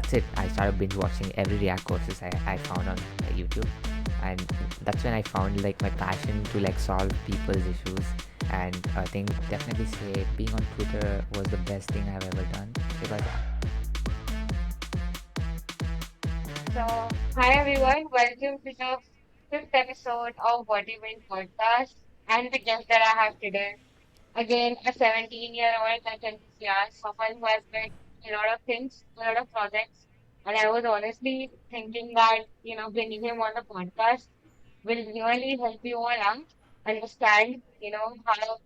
that's it. I started binge watching every React courses I found on YouTube, and that's when I found like my passion to like solve people's issues. And I think definitely say being on Twitter was the best thing I've ever done because So, hi everyone, welcome to the fifth episode of Wdym podcast and the guest that I have today. Again, a 17-year-old that enthusiast, someone who has built a lot of things, a lot of projects. And I was honestly thinking that, bringing him on the podcast will really help you all out understand, how,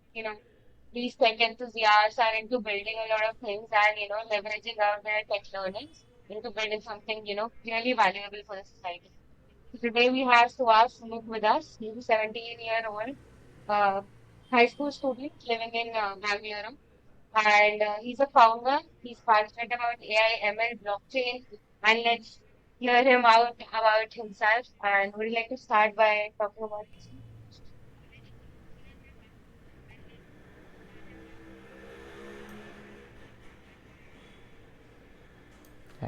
these tech enthusiasts are into building a lot of things and, leveraging out their tech learnings into building something, really valuable for the society. So today we have Suhas Sumukh with us. He's a 17-year-old uh, high school student living in Bengaluru. And he's a founder. He's passionate about AI, ML, blockchain. And let's hear him out about himself. And would you like to start by talking about yourself?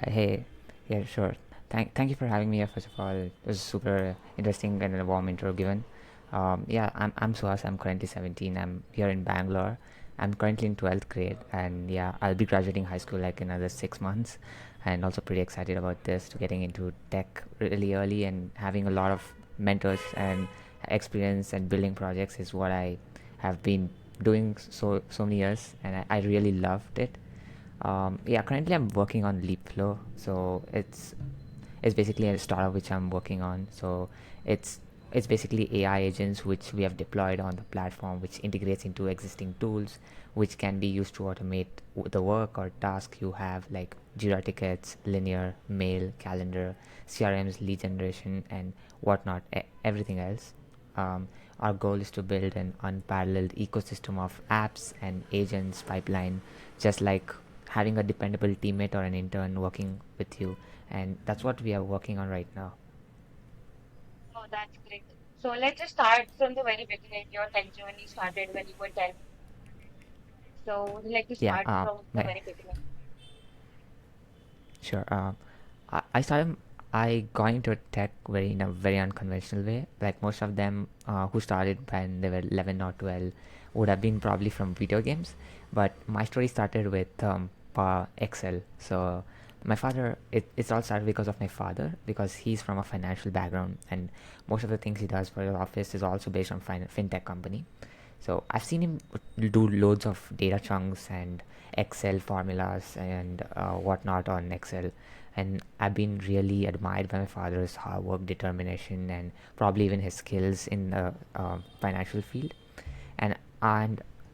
hey, yeah, sure. Thank you for having me here. First of all, it was super interesting and a warm intro given. Yeah, I'm Suhas. I'm currently 17. I'm here in Bangalore. I'm currently in 12th grade, and yeah, I'll be graduating high school like in another 6 months. And also pretty excited about this to getting into tech really early and having a lot of mentors and experience and building projects is what I have been doing so many years, and I really loved it. Yeah, currently I'm working on Leapflow, so it's basically a startup which I'm working on. So it's it's basically AI agents which we have deployed on the platform, which integrates into existing tools, which can be used to automate the work or task you have, like Jira tickets, linear, mail, calendar, CRMs, lead generation, and whatnot, everything else. Our goal is to build an unparalleled ecosystem of apps and agents pipeline, just like having a dependable teammate or an intern working with you. And that's what we are working on right now. Oh, that's great. So let's just start from the very beginning. Your tech journey started when you were 10. So would you like to Yeah, start from the very beginning? sure. I started. I got into tech in a very unconventional way. Like most of them who started when they were 11 or 12 would have been probably from video games. But my story started with Excel. So my father, it's all started because of my father, because he's from a financial background, and most of the things he does for his office is also based on fintech company. So I've seen him do loads of data chunks and Excel formulas and whatnot on Excel, and I've been really admired by my father's hard work, determination, and probably even his skills in the financial field. And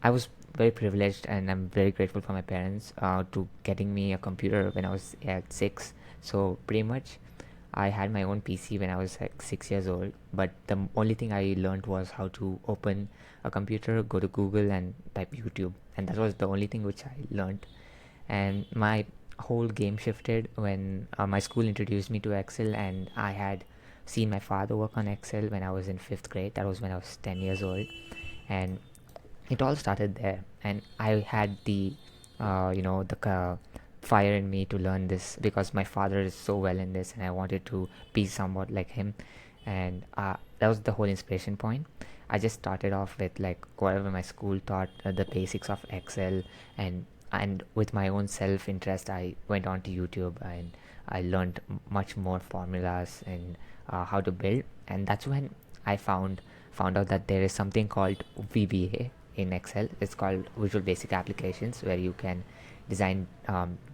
I was very privileged, and I'm very grateful for my parents to getting me a computer when I was at 6. So pretty much I had my own PC when I was like 6 years old, but the only thing I learned was how to open a computer, go to Google, and type YouTube, and that was the only thing which I learned. And my whole game shifted when my school introduced me to Excel, and I had seen my father work on Excel when I was in fifth grade. That was when I was 10 years old, and it all started there. And I had the fire in me to learn this because my father is so well in this, and I wanted to be somewhat like him. And that was the whole inspiration point. I just started off with like whatever my school taught, the basics of Excel, and with my own self interest I went on to YouTube, and I learned much more formulas and how to build. And that's when I found out that there is something called VBA in Excel. It's called Visual Basic Applications, where you can design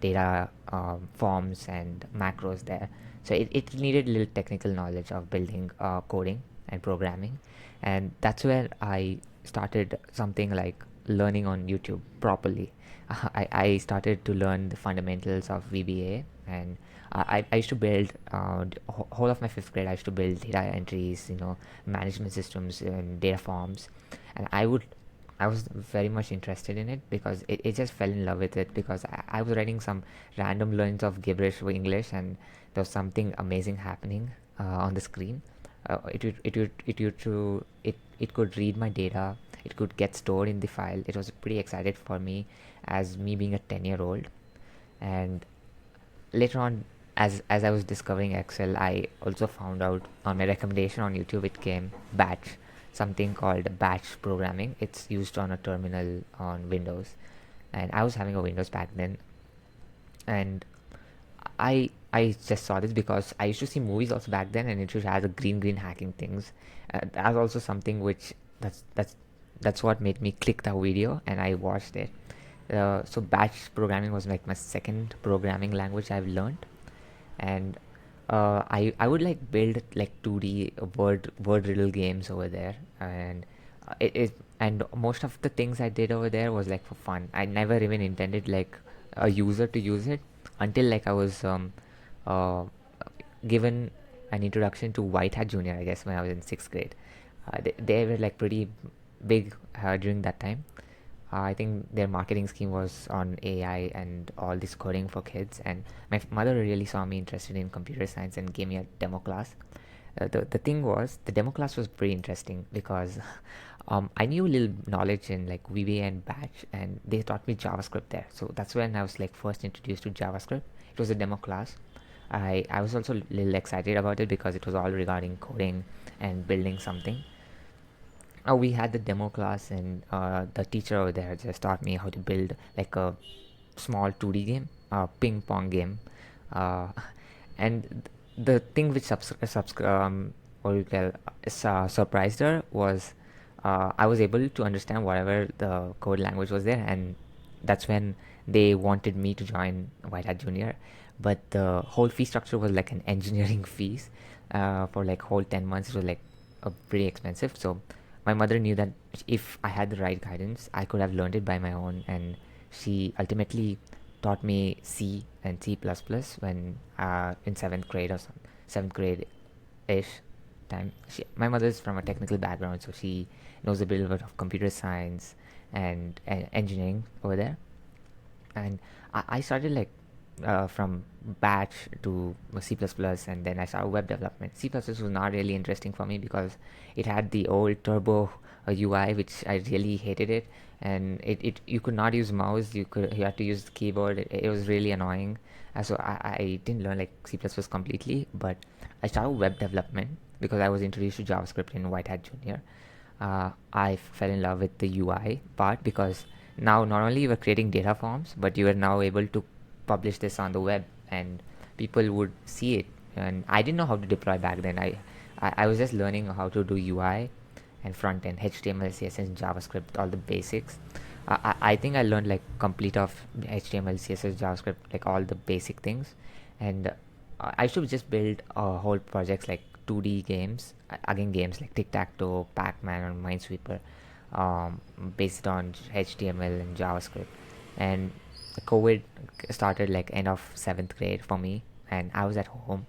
data forms and macros there. So it needed a little technical knowledge of building coding and programming, and that's where I started something like learning on YouTube properly. I started to learn the fundamentals of VBA, and I used to build whole of my fifth grade. I used to build data entries, management systems and data forms, and I was very much interested in it because it just fell in love with it because I was writing some random lines of gibberish for English, and there was something amazing happening on the screen. It could read my data. It could get stored in the file. It was pretty excited for me as me being a 10-year-old. And later on, as I was discovering Excel, I also found out on my recommendation on YouTube it came Batch, something called Batch programming. It's used on a terminal on Windows, and I was having a Windows back then, and I just saw this because I used to see movies also back then, and it used to have the green hacking things. That's also something which that's what made me click the video, and I watched it. So Batch programming was like my second programming language I've learned, and I would like build like 2D word riddle games over there, and and most of the things I did over there was like for fun. I never even intended like a user to use it until like I was uh, given an introduction to White Hat Junior, I guess, when I was in sixth grade. They were like pretty big during that time. I think their marketing scheme was on AI and all this coding for kids. And my mother really saw me interested in computer science and gave me a demo class. The thing was, the demo class was pretty interesting because I knew a little knowledge in like VBA and Batch, and they taught me JavaScript there. So that's when I was like first introduced to JavaScript. It was a demo class. I was also a little excited about it because it was all regarding coding and building something. We had the demo class, and the teacher over there just taught me how to build like a small 2D game, ping pong game. Uh, and the thing which what you call surprised her was I was able to understand whatever the code language was there, and that's when they wanted me to join White Hat Junior. But the whole fee structure was like an engineering fees for like whole 10 months. It was like pretty expensive. So my mother knew that if I had the right guidance, I could have learned it by my own, and she ultimately taught me C and C++ when in seventh grade or seventh grade ish time. My mother is from a technical background, so she knows a bit of computer science and engineering over there. And I started like from Batch to C++, and then I started web development. C++ was not really interesting for me because it had the old turbo UI, which I really hated it, and it you could not use mouse. You had to use the keyboard. It was really annoying. So I didn't learn like C++ completely, but I started web development because I was introduced to JavaScript in White Hat Junior. I fell in love with the UI part because now not only you were creating data forms, but you are now able to publish this on the web, and people would see it. And I didn't know how to deploy back then. I was just learning how to do UI and front end, HTML, CSS, JavaScript, all the basics. I think I learned like complete of HTML, CSS, JavaScript, like all the basic things. And I should just build whole projects like 2D games, again games like Tic Tac Toe, Pac Man, or Minesweeper, based on HTML and JavaScript. And COVID started like end of seventh grade for me, and I was at home,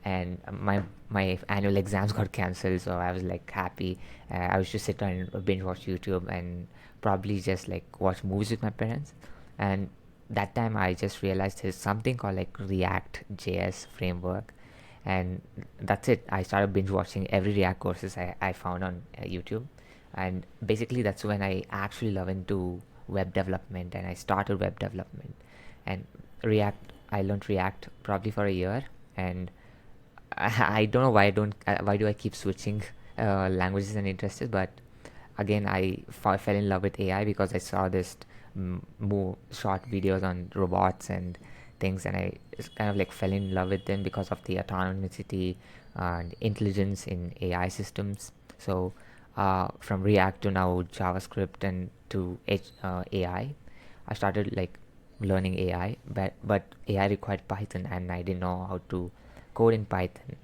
and my annual exams got cancelled, so I was like happy. I was just sit and binge watch YouTube and probably just like watch movies with my parents. And that time I just realized there's something called like React JS framework, and that's it. I started binge watching every React courses I found on YouTube, and basically that's when I actually love into web development, and I started web development. And React, I learned React probably for a year, and I don't know why do I keep switching languages and interests, but again fell in love with AI because I saw this more short videos on robots and things, and I just kind of like fell in love with them because of the autonomicity and intelligence in AI systems. So from React to now JavaScript and to AI, I started like learning AI, but AI required Python, and I didn't know how to code in Python.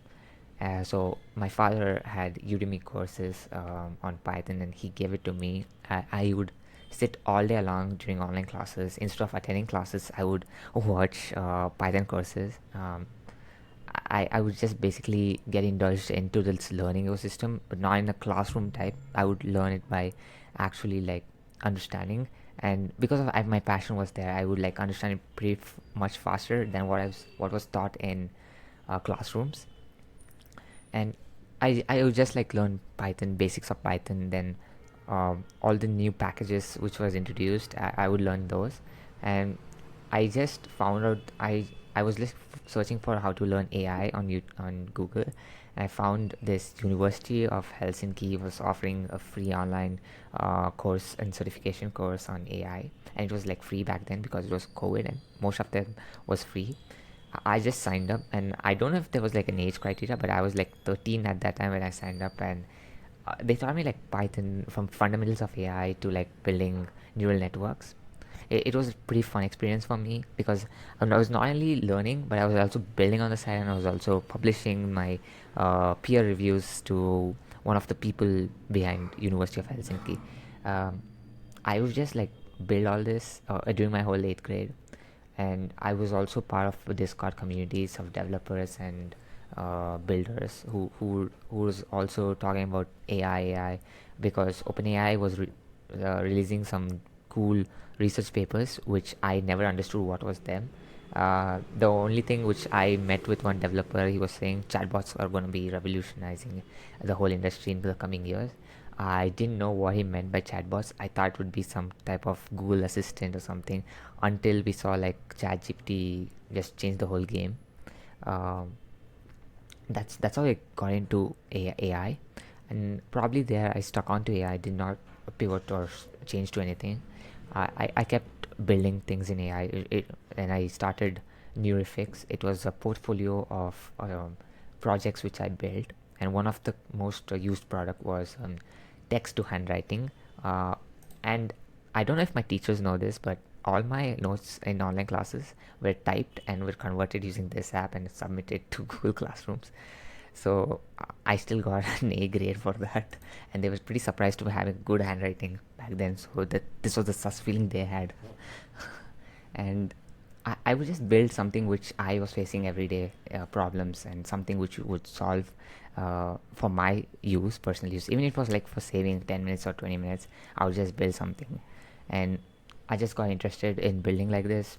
So my father had Udemy courses on Python, and he gave it to me. I would sit all day long during online classes. Instead of attending classes, I would watch Python courses. I would just basically get indulged into this learning ecosystem, but not in a classroom type. I would learn it by actually like understanding, and because of my passion was there, I would like understand it pretty much faster than what was taught in classrooms. And I would just like learn Python, basics of Python, then all the new packages which was introduced, I would learn those. And I just found out I was just searching for how to learn AI on Google. And I found this University of Helsinki was offering a free online course and certification course on AI, and it was like free back then because it was COVID and most of them was free. I just signed up, and I don't know if there was like an age criteria, but I was like 13 at that time when I signed up, and they taught me like Python from fundamentals of AI to like building neural networks. It was a pretty fun experience for me because I was not only learning, but I was also building on the side, and I was also publishing my peer reviews to one of the people behind University of Helsinki. Um, I would just like build all this during my whole eighth grade, and I was also part of Discord communities of developers and builders who was also talking about AI because OpenAI was releasing some cool research papers which I never understood what was them. The only thing which I met with one developer, he was saying chatbots are going to be revolutionizing the whole industry in the coming years. I didn't know what he meant by chatbots. I thought it would be some type of Google Assistant or something until we saw like ChatGPT just change the whole game. Um, that's how I got into AI, and probably there I stuck onto AI. I did not pivot or change to anything. I kept building things in AI, and I started Neurifix. It was a portfolio of projects which I built, and one of the most used product was text to handwriting. And I don't know if my teachers know this, but all my notes in online classes were typed and were converted using this app and submitted to Google Classrooms. So I still got an A grade for that, and they were pretty surprised to have a good handwriting back then. So that this was the sus feeling they had, and I would just build something which I was facing everyday problems and something which would solve for my use, personal use. Even if it was like for saving 10 minutes or 20 minutes, I would just build something, and I just got interested in building like this.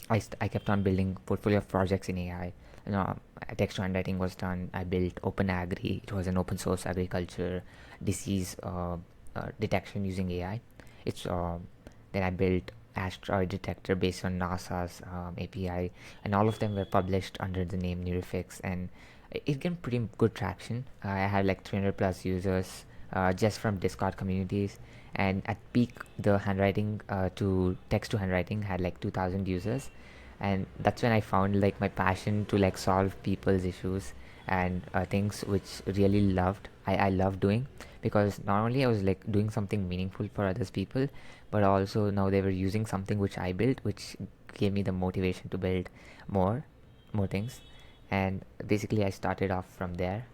I kept on building portfolio of projects in AI. You know, text to handwriting was done. I built Open Agri. It was an open source agriculture disease detection using AI. It's Then I built asteroid detector based on NASA's API, and all of them were published under the name Neurifix, and it gained pretty good traction. I had like 300 plus users just from Discord communities, and at peak the handwriting to text to handwriting had like 2000 users, and that's when I found like my passion to like solve people's issues and things which really I love doing, because not only I was like doing something meaningful for others people, but also now they were using something which I built, which gave me the motivation to build more more things. And basically I started off from there.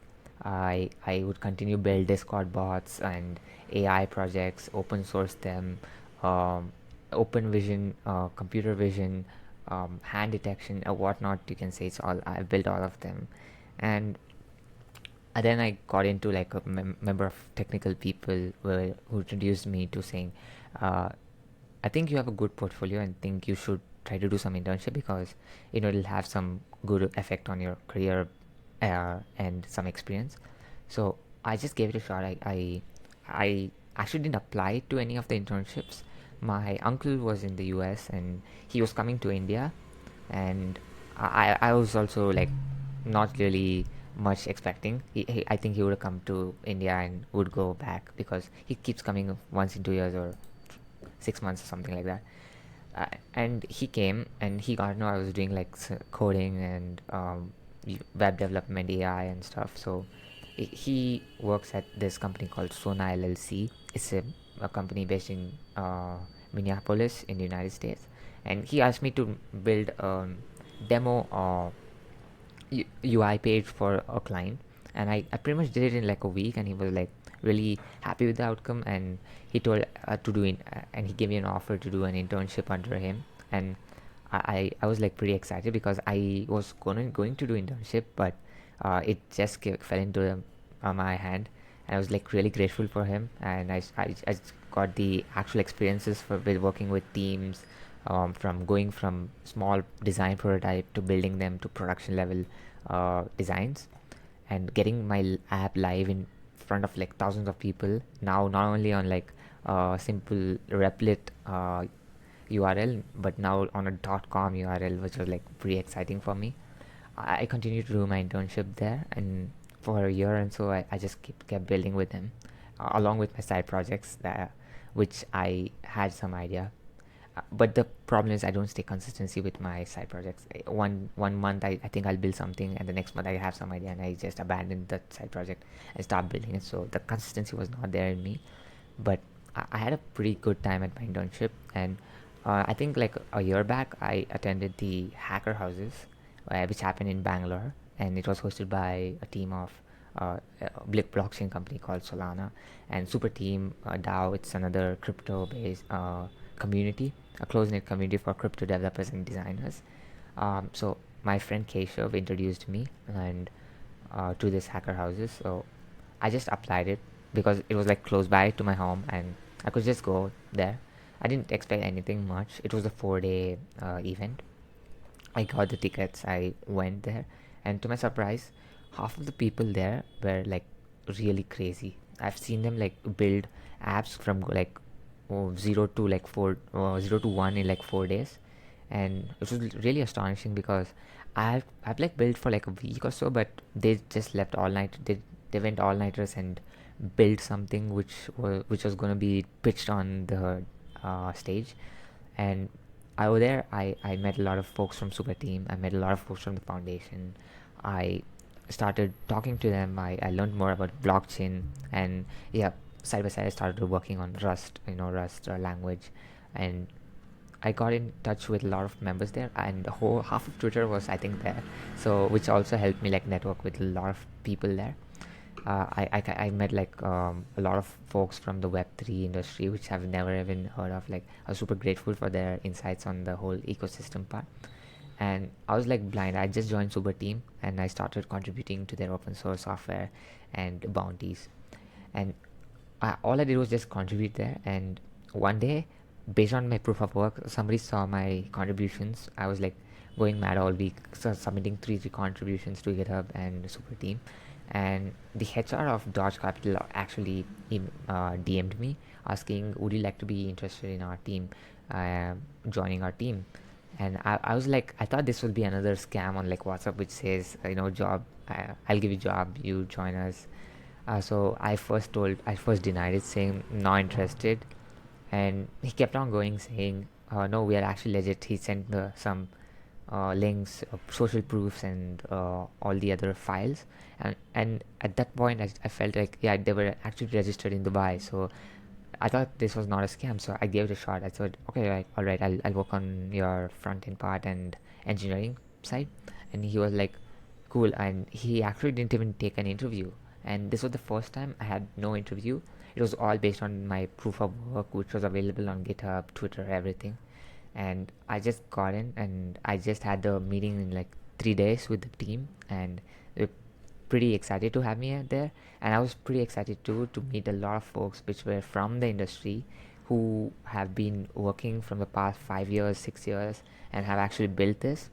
I would continue build Discord bots and AI projects, open source them, um, open vision, computer vision, hand detection, whatnot. You can say it's all I built all of them, and then I got into like a member of technical people who introduced me to saying, uh, I think you have a good portfolio and think you should try to do some internship because it'll have some good effect on your career and some experience. So I just gave it a shot. I actually didn't apply to any of the internships. My uncle was in the US and he was coming to India, and I was also like not really much expecting. I think he would come to India and would go back because he keeps coming once in 2 years or 6 months or something like that. And he came and he got to know I was doing like coding and web development, AI and stuff. So he works at this company called Sona LLC. It's a company based in Minneapolis in the United States. And he asked me to build a demo UI page for a client, and I pretty much did it in like a week, and he was like really happy with the outcome, and he told to do it, and he gave me an offer to do an internship under him, and I was like pretty excited because I was going to do internship, but it just fell into my hand, and I was like really grateful for him, and I got the actual experiences for with working with teams, from going from small design prototype to building them to production level designs, and getting my app live in front of like thousands of people now, not only on like simple Replit URL, but now on a .com URL, which was like pretty exciting for me. I continued to do my internship there, and for a year and so I just kept building with them, along with my side projects that which I had some idea. But the problem is I don't stay consistency with my side projects. One month I think I'll build something, and the next month I have some idea and I just abandon that side project and start building it. So the consistency was not there in me. But I had a pretty good time at my internship, and I think like a year back I attended the hacker houses, which happened in Bangalore, and it was hosted by a team of a blockchain company called Solana and Super Team DAO. It's another crypto based community, a close knit community for crypto developers and designers. So my friend Keshav introduced me and to this hacker houses. So I just applied it because it was like close by to my home and I could just go there. I didn't expect anything much. It was a 4 day event. I got the tickets. I went there, and to my surprise, half of the people there were like really crazy. I've seen them like build apps from like zero to like zero to one in like 4 days, and it was really astonishing because I've like built for like a week or so, but they just left all night. They went all nighters and built something which was gonna be pitched on the stage, and over there I met a lot of folks from Super Team. I met a lot of folks from the foundation. I started talking to them. I learned more about blockchain, and yeah, side by side I started working on Rust, Rust language, and I got in touch with a lot of members there, and the whole half of Twitter was I think there, so which also helped me like network with a lot of people there. I met like a lot of folks from the Web3 industry, which I've never even heard of. Like, I was super grateful for their insights on the whole ecosystem part. And I was like blind. I just joined Super Team and I started contributing to their open source software and bounties. And all I did was just contribute there. And one day, based on my proof of work, somebody saw my contributions. I was like going mad all week, so submitting three contributions to GitHub and Super Team. And the HR of Dodge Capital actually DM'd me asking, "Would you like to be interested in our team, uh, joining our team?" And I was like, I thought this would be another scam on like WhatsApp, which says, job, I'll give you job, you join us. So I first denied it, saying not interested, and he kept on going, saying, "No, we are actually legit." He sent some links, social proofs, and all the other files, and at that point, I felt like yeah, they were actually registered in Dubai, so I thought this was not a scam, so I gave it a shot. I said, okay, right, all right, I'll work on your front end part and engineering side. And he was like, cool. And he actually didn't even take an interview. And this was the first time I had no interview. It was all based on my proof of work, which was available on GitHub, Twitter, everything. And I just got in and I just had the meeting in like 3 days with the team. And they were pretty excited to have me there, and I was pretty excited too to meet a lot of folks which were from the industry who have been working from the past 5 years, 6 years, and have actually built this.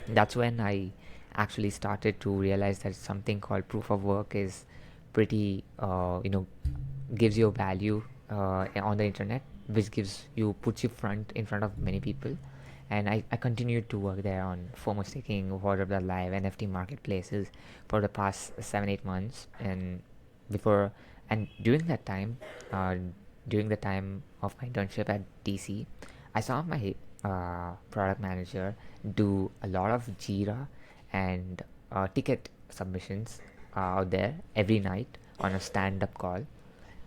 That's when I actually started to realize that something called proof of work is pretty, gives you a value on the internet, which puts you front in front of many people. And I continued to work there on FOMO staking, Water Live, NFT marketplaces for the past 7 8 months. And before and uh, during the time of my internship at DC, I saw my product manager do a lot of Jira and ticket submissions out there every night on a stand-up call.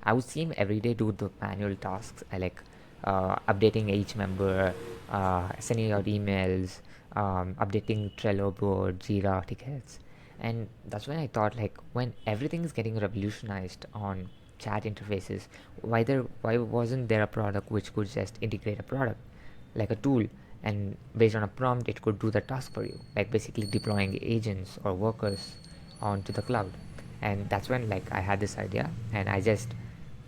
I would see him every day do the manual tasks. I like updating each member, sending out emails, updating Trello board, Jira tickets, and that's when I thought like when everything is getting revolutionized on chat interfaces, why wasn't there a product which could just integrate a product like a tool, and based on a prompt it could do the task for you, like basically deploying agents or workers onto the cloud. And that's when like I had this idea, and I just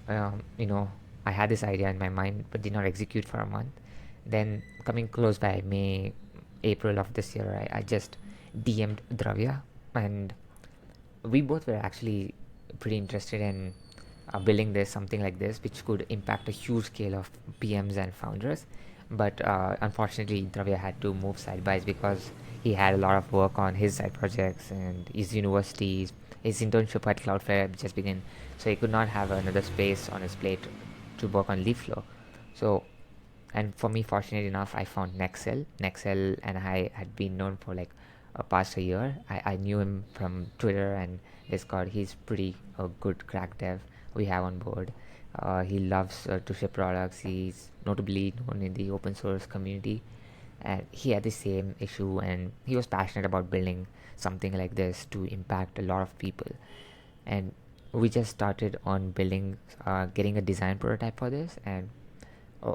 um, you know I had this idea in my mind but did not execute for a month. Then coming close by May, April of this year, I just DM'd Dravya, and we both were actually pretty interested in building this something like this which could impact a huge scale of PMs and founders. but unfortunately Dravya had to move side by side because he had a lot of work on his side projects and his universities. His internship at Cloudflare had just begun, so he could not have another space on his plate to work on Leapflow. So, and for me, fortunate enough, I found Nexel, and I had been known for like past a year. I knew him from Twitter and Discord. He's pretty good crack dev we have on board. He loves to ship products. He's notably known in the open source community, and he had the same issue, and he was passionate about building something like this to impact a lot of people. And we just started on building, getting a design prototype for this, and uh,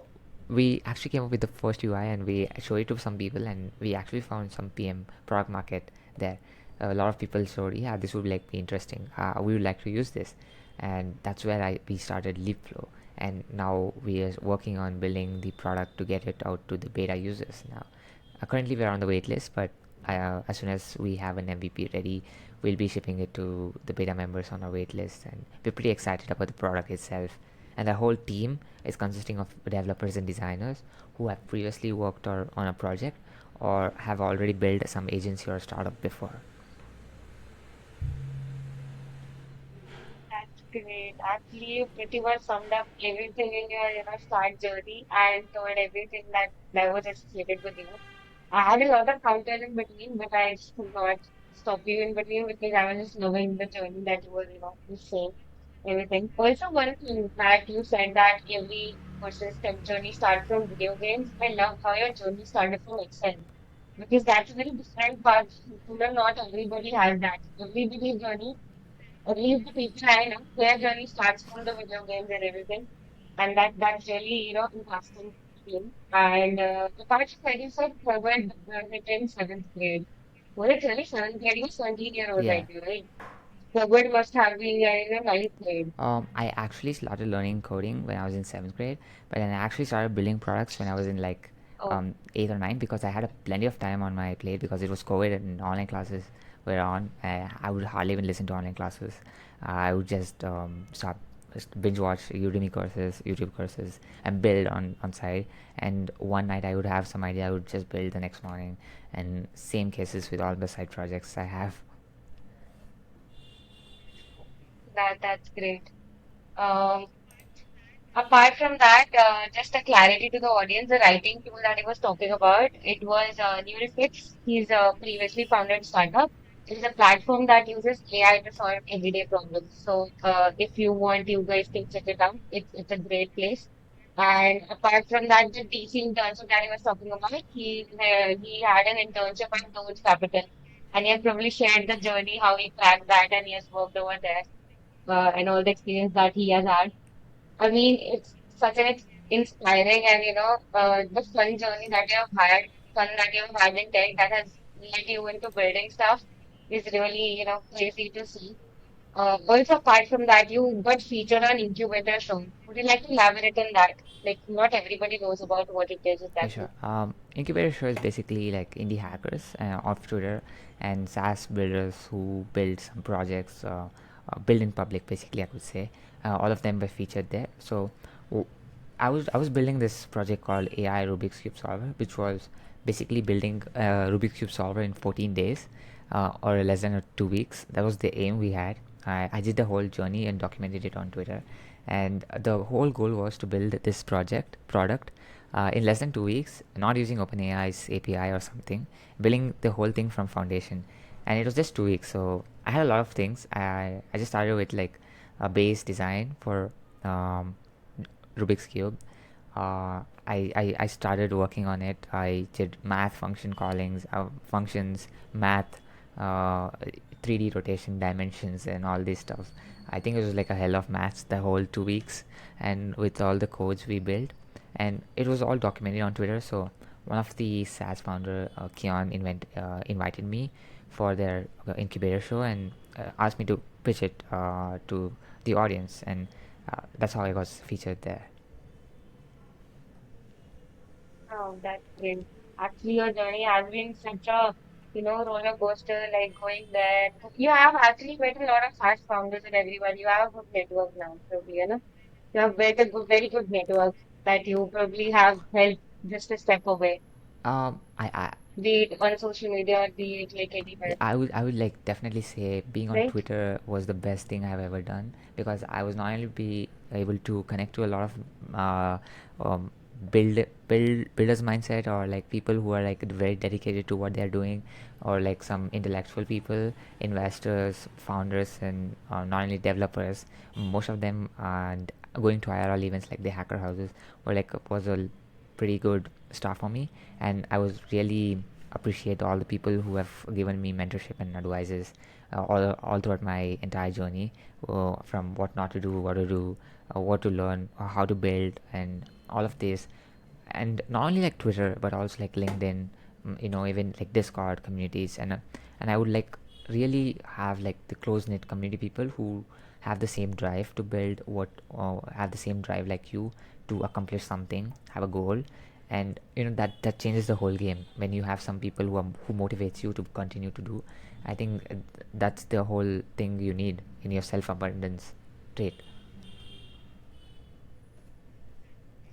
we actually came up with the first UI and we showed it to some people, and we actually found some PM product market there. A lot of people showed, yeah, this would like be interesting. We would like to use this, and that's where we started Leapflow, and now we are working on building the product to get it out to the beta users now. Currently, we're on the wait list, but as soon as we have an MVP ready, we'll be shipping it to the beta members on our wait list, and we're pretty excited about the product itself. And the whole team is consisting of developers and designers who have previously worked on a project or have already built some agency or startup before. That's great. Actually, you pretty much summed up everything in your, start journey and told everything that was associated with you. I had a lot of content in between, but I just could not stop you in between because I was just loving the journey that you were, just saying everything. Also, one thing that you said that every person's step journey starts from video games. I love how your journey started from Excel because that's a very different path. Not everybody has that. Everybody's journey, at least the people I know, their journey starts from the video games and everything. And that's really, interesting thing. And apart from that, you said Herbert was in seventh grade. Was it really seventh grade? You're 17-year-old Yeah. right now, right? Herbert must have been in the ninth grade. I actually started learning coding when I was in seventh grade, but then I actually started building products when I was in like Oh, eighth or ninth because I had plenty of time on my plate because it was COVID and online classes were on. I would hardly even listen to online classes. I would just just binge watch Udemy courses, YouTube courses, and build on site. And one night I would have some idea, I would just build the next morning. And same cases with all the side projects I have. that's great. Um, Apart from that, just a clarity to the audience, the writing tool that I was talking about, it was Neurifix. He's a previously founded startup. It is a platform that uses AI to solve everyday problems. So if you want, you guys can check it out. It's a great place. And apart from that, the DC internship that I was talking about, he had an internship at Doge Capital, and he has probably shared the journey how he cracked that, and he has worked over there, and all the experience that he has had. I mean, it's such an inspiring and the fun journey that you have had, fun that you have had in tech that has led you into building stuff is really crazy to see. Also, apart from that, you got featured on Incubator Show. Would you like to elaborate on that? Like, not everybody knows about what it is Yeah, exactly. sure. Incubator show is basically like indie hackers off Twitter and SaaS builders who build some projects, build in public. Basically, I could say all of them were featured there. So, w- I was building this project called AI Rubik's Cube Solver, which was basically building a Rubik's Cube solver in 14 days, or less than 2 weeks. That was the aim we had. I did the whole journey and documented it on Twitter, and the whole goal was to build this project product in less than 2 weeks, not using OpenAI's API or something, building the whole thing from foundation. And it was just 2 weeks, so I had a lot of things. I just started with like a base design for um, Rubik's Cube. I started working on it. I did math function callings, functions, math, 3D rotation, dimensions, and all this stuff. I think it was like a hell of maths the whole 2 weeks, and with all the codes we built, and it was all documented on Twitter. So one of the SaaS founder, Keon, invited me for their incubator show and asked me to pitch it to the audience, and that's how I was featured there. Oh, that's great. Actually, your journey has been such a, roller coaster, like going there. You have actually met a lot of fast founders and everybody. You have a good network now, probably, you have built a good, very good network that you probably have helped just a step away, I be it on social media or be it like Yeah, anywhere, I would like definitely say being on right? Twitter was the best thing I've ever done because I was not only be able to connect to a lot of uh, um, builders mindset or like people who are like very dedicated to what they're doing or like some intellectual people, investors, founders, and not only developers. Most of them and going to IRL events like the hacker houses were like was a pretty good start for me, and I was really appreciate all the people who have given me mentorship and advices all throughout my entire journey, from what not to do, what to do, what to learn, how to build, and all of this. And not only like Twitter, but also like LinkedIn, even like Discord communities, and I would like really have like the close knit community people who have the same drive to build have the same drive like you to accomplish something, have a goal, and that changes the whole game when you have some people who motivates you to continue to do. I think that's the whole thing you need in your self abundance trait.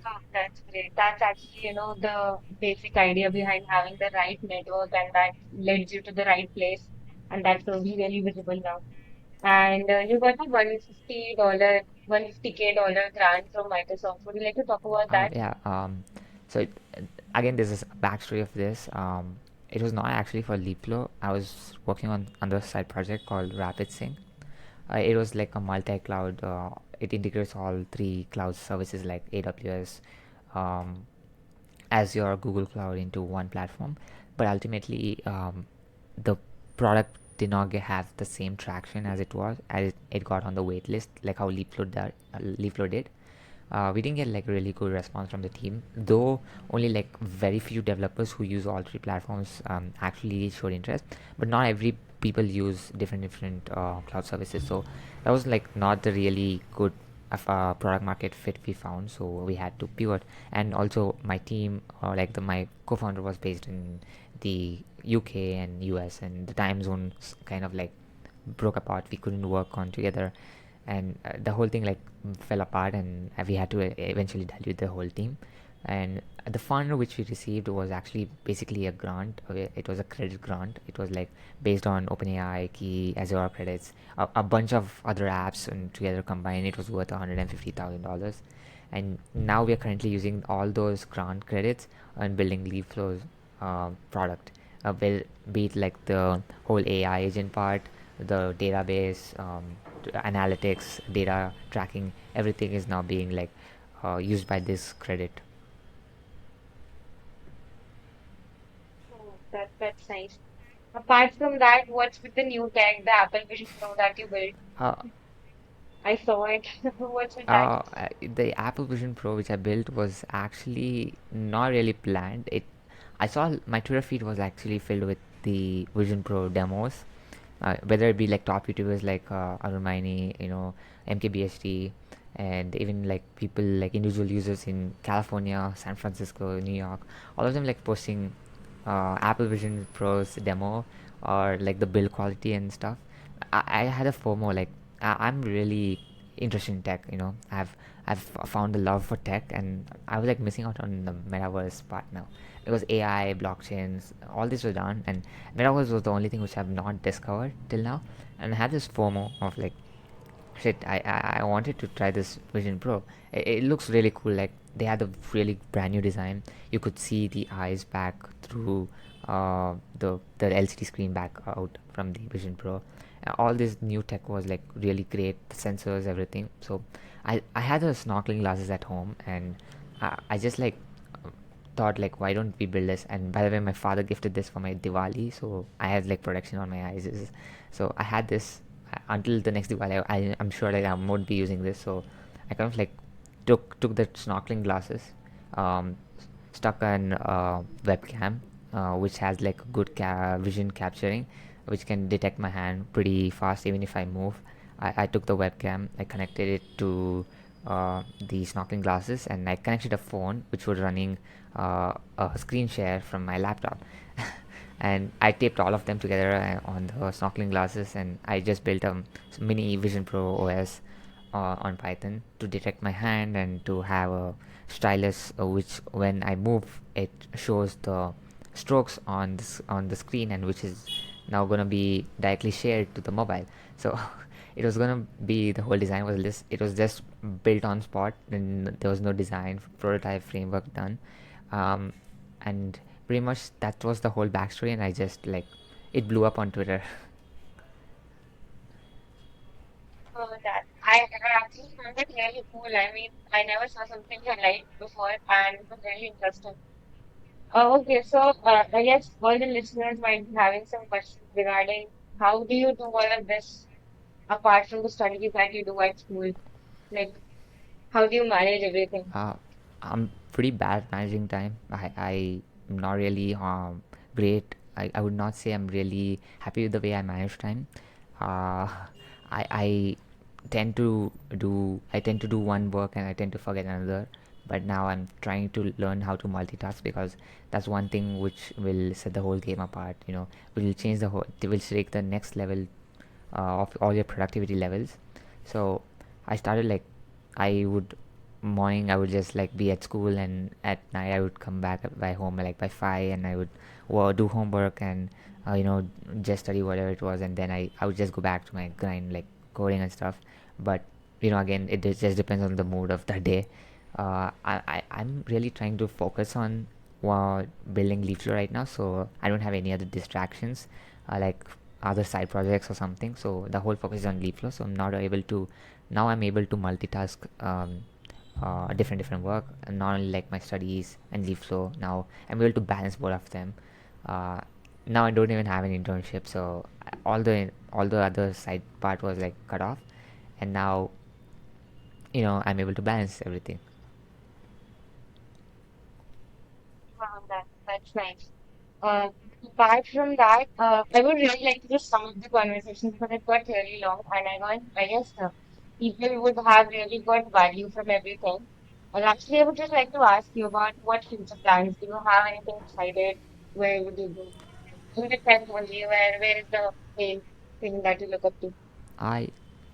Oh, that's great. That's actually, the basic idea behind having the right network and that leads you to the right place. And that's really, really visible now. And you got a $150K grant from Microsoft. Would you like to talk about that? Yeah. So again, this is a backstory of this. It was not actually for Leapflow. I was working on another side project called Rapid Sync. It was like a multi-cloud. It integrates all three cloud services like AWS, um, Azure, Google Cloud into one platform. But ultimately, the product did not have the same traction as it got on the wait list, like how Leapflow did. We didn't get like really good response from the team, though only like very few developers who use all three platforms actually showed interest. But not every people use different cloud services, so that was like not the really good of product market fit we found. So we had to pivot, and also my team, or like my co-founder, was based in the UK and US, and the time zones kind of like broke apart. We couldn't work on together, and the whole thing like fell apart, and we had to eventually dilute the whole team. And the fund which we received was actually basically a grant. It was a credit grant. It was like based on OpenAI, Key, Azure credits, a bunch of other apps, and together combined it was worth $150,000. And now we are currently using all those grant credits and building Leapflow's product. Be it like the whole AI agent part, the database, analytics, data tracking, everything is now being like used by this credit. Oh, that's nice. Apart from that, what's with the new tech, the Apple Vision Pro that you built? Uh, I saw it. What's with that? the Apple Vision Pro which I built was actually not really planned. I saw my Twitter feed was actually filled with the Vision Pro demos, whether it be like top YouTubers like Arumani, MKBHD, and even like people like individual users in California, San Francisco, New York, all of them like posting Apple Vision Pro's demo or like the build quality and stuff. I had a FOMO, like I'm really interested in tech. I've found the love for tech, and I was like missing out on the metaverse part now because AI, blockchains, all this was done, and metaverse was the only thing which I've not discovered till now. And I had this FOMO of like, shit, I wanted to try this Vision Pro. It looks really cool. Like they had a really brand new design. You could see the eyes back through the LCD screen back out from the Vision Pro. All this new tech was like really great. The sensors, everything. So I had the snorkeling glasses at home, and I just like thought like, why don't we build this? And by the way, my father gifted this for my Diwali, so I had like protection on my eyes. So I had this until the next Diwali. I'm sure like I won't be using this, so I kind of like took the snorkeling glasses, um, stuck an webcam, which has like good vision capturing, which can detect my hand pretty fast even if I move. I took the webcam, I connected it to the snorkeling glasses, and I connected a phone which was running a screen share from my laptop. And I taped all of them together on the snorkeling glasses, and I just built a mini Vision Pro OS on Python to detect my hand and to have a stylus which when I move it shows the strokes on on the screen, and which is now gonna be directly shared to the mobile. So it was gonna be the whole design was just it was just built on spot, and there was no design prototype framework done. um, and pretty much that was the whole backstory, and I just like it blew up on Twitter. That I actually found it really cool. I mean, I never saw something like before, and it was really interesting. Okay, so I guess all the listeners might be having some questions regarding how do you do all of this apart from the studies that you do at school? Like, how do you manage everything? uh, I'm pretty bad managing time. I'm not really great. I would not say I'm really happy with the way I manage time. uh, I tend to do one work and I tend to forget another. But now I'm trying to learn how to multitask, because that's one thing which will set the whole game apart. Will change the whole. It will take the next level of all your productivity levels. So I started like I would morning I would just like be at school, and at night I would come back by home like by 5, and I would do homework and just study whatever it was, and then I would just go back to my grind like coding and stuff. But again just depends on the mood of the day. I'm really trying to focus on building Leaflo right now, so I don't have any other distractions like other side projects or something. So the whole focus is on Leaflo, so I'm able to multitask different work, and not only like my studies and Leaflo. Now I'm able to balance both of them. uh, Now I don't even have an internship, so all the other side part was like cut off, and now I'm able to balance everything. Wow, that's nice. Uh, Apart from that, I would really like to just sum up the conversation because it got really long, and I guess people would have really got value from everything. And actually, I would just like to ask you about what future plans. Do you have anything decided? Where would you go? In the tech only, where is the main thing that you look up to? I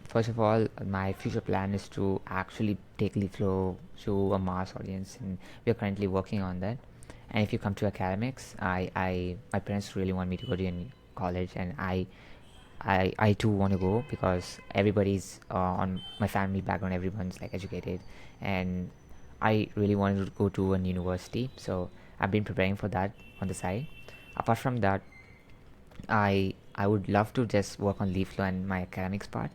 First of all, my future plan is to actually take Leaflow to a mass audience, and we are currently working on that. And if you come to academics, my parents really want me to go to college, and I too want to go, because everybody's on my family background, everyone's like educated, and I really wanted to go to an university. So I've been preparing for that on the side. Apart from that, I would love to just work on Leaflo and my academics part.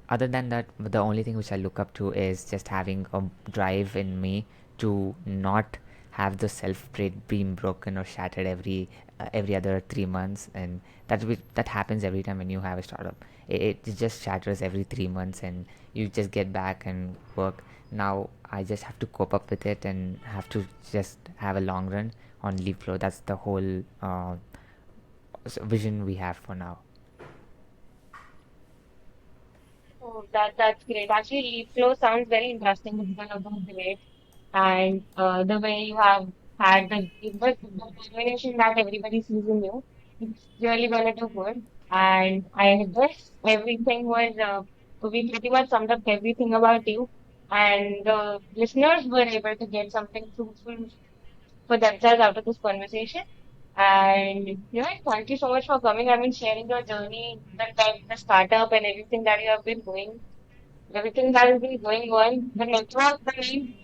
Other than that, the only thing which I look up to is just having a drive in me to not have the self trait being broken or shattered every other 3 months, and that happens every time when you have a startup. It just shatters every 3 months, and you just get back and work. Now I just have to cope up with it and have to just have a long run on Leapflow. That's the whole vision we have for now. Oh, that's great. Actually, leaf flow sounds very interesting. It's gonna be great. And the way you have had the determination that everybody sees in you, it's really gonna do good. And I guess everything was we pretty much summed up everything about you, and the listeners were able to get something fruitful for themselves out of this conversation. And thank you so much for coming. I mean, sharing your journey, the startup, and everything that you have been doing, everything that has been going on. The network, the main,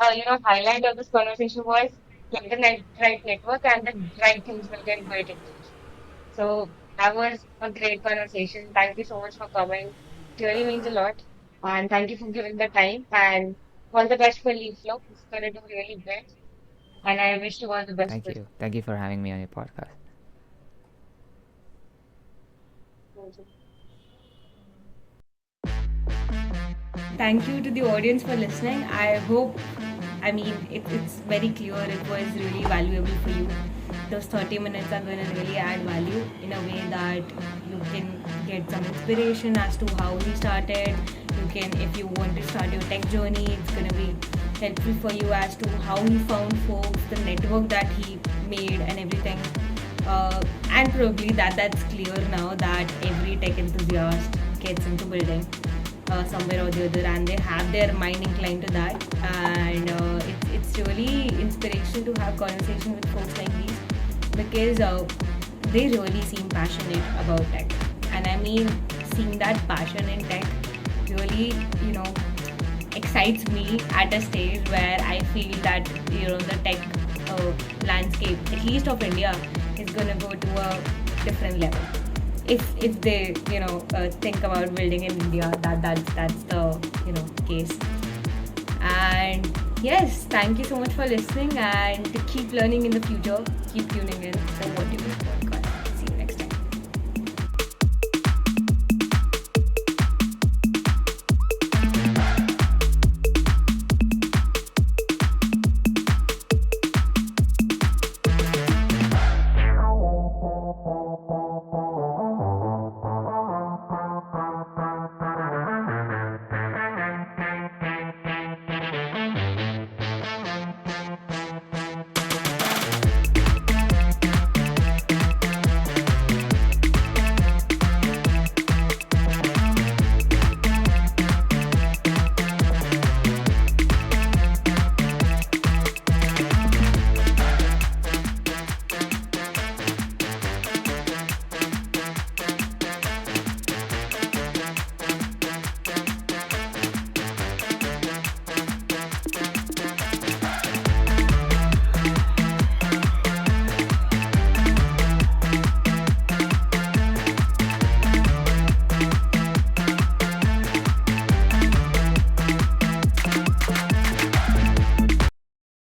highlight of this conversation was get the right network and the right things will get built into it. So that was a great conversation. Thank you so much for coming. It really means a lot. And thank you for giving the time. And all the best for Leaf Flow. It's going to do really great. And I wish you all the best for Thank you for having me on your podcast. it. Thank you to the audience for listening. I hope, I mean, it's very clear it was really valuable for you. Those 30 minutes are going to really add value in a way that you can get some inspiration as to how he started. You can, if you want to start your tech journey, it's going to be helpful for you as to how he found folks, the network that he made, and everything. And probably that's clear now that every tech enthusiast gets into building. somewhere or the other, and they have their mind inclined to that. And it's really inspirational to have conversation with folks like these, because they really seem passionate about tech. And I mean, seeing that passion in tech really, excites me at a stage where I feel that, the tech landscape, at least of India, is gonna go to a different level. If they think about building in India, that's the case. And yes, thank you so much for listening, and to keep learning in the future, keep tuning in for Wdym podcast.